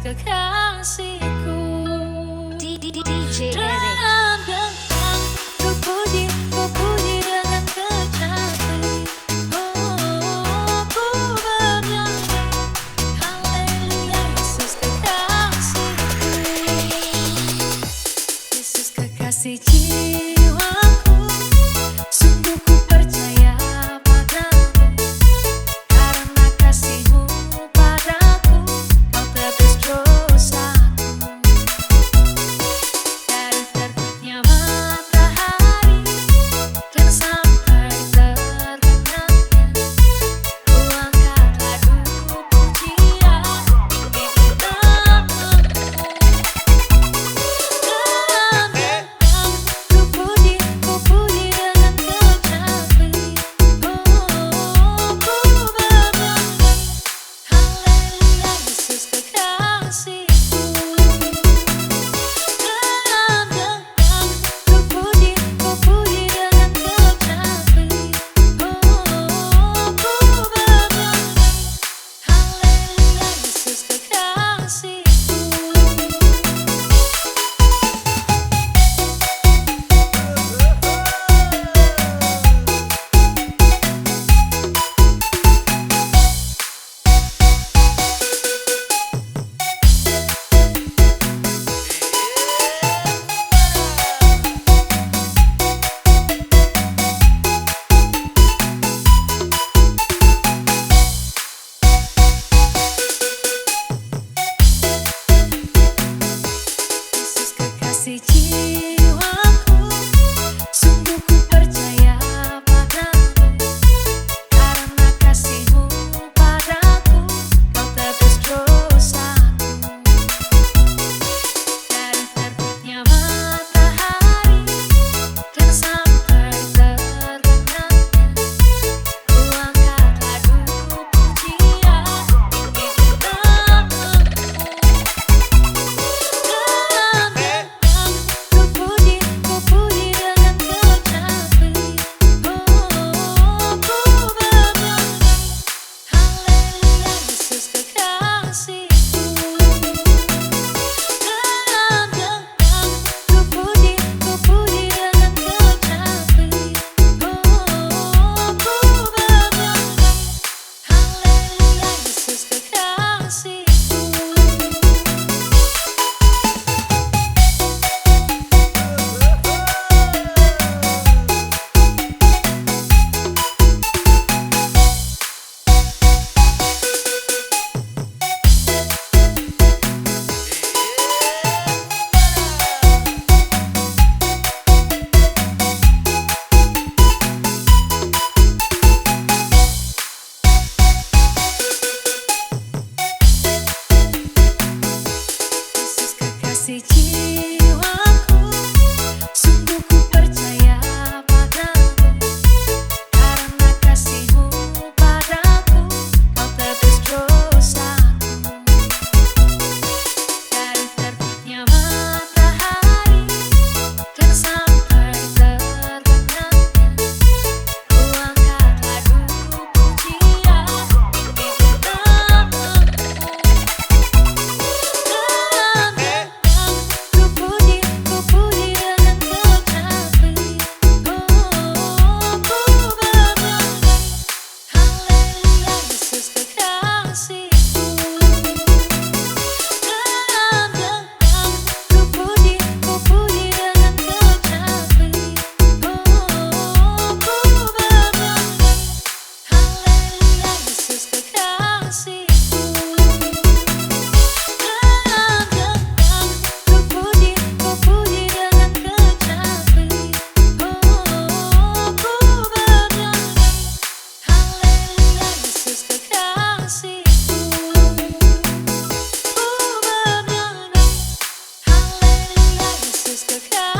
kekasihku. DJ Dengan kupuji-kupuji dengan kecapi. Oh, Kubernyanyi, alleluia, Yesus kekasihku. Yesus kekasih jiwaku, sungguh kupercaya padamu. Karena kasihmu padaku, kau tebus dosaku. Dari terbitnya matahari dan sampai terbenamnya, kuangkat lagu pujian di namaMu. Dengan kupuji-kupuji dengan kecapi. Oh, Kubernyanyi, alleluia, Yesus kekasihku. Dengan kupuji-kupuji dengan kecapi. Oh, Kubernyanyi, alleluia, Yesus kekasihku. Yesus kekasih jiwaku, sungguh kupercaya padamu. Karena kasihmu padaku, kau tebus dosaku. Dari terbitnya matahari dan sampai terbenamnya, kuangkat lagu pujian di namaMu. Dengan kupuji-kupuji dengan kecapi. Oh, Kubernyanyi, alleluia, Yesus kekasihku. Dengan kupuji-kupuji dengan kecapi. Oh, Kubernyanyi, alleluia, Yesus kekasihku. Yesus kekasih jiwaku, sungguh kupercaya padamu. Karena kasihmu padaku, kau tebus dosaku. Dari terbitnya matahari dan sampai terbenamnya, kuangkat lagu pujian di namaMu. Dengan kupuji-kupuji dengan kecapi. Oh, Kubernyanyi, alleluia, Yesus kekasihku. Dengan kupuji-kupuji dengan kecapi. Oh, Kubernyanyi, alleluia, Yesus kekasihku. Dengan kupuji-kupuji dengan kecapi. Oh, Kubernyanyi, alleluia, Yesus kekasihku. Kubernyanyi, alleluia, Yesus kekasihku.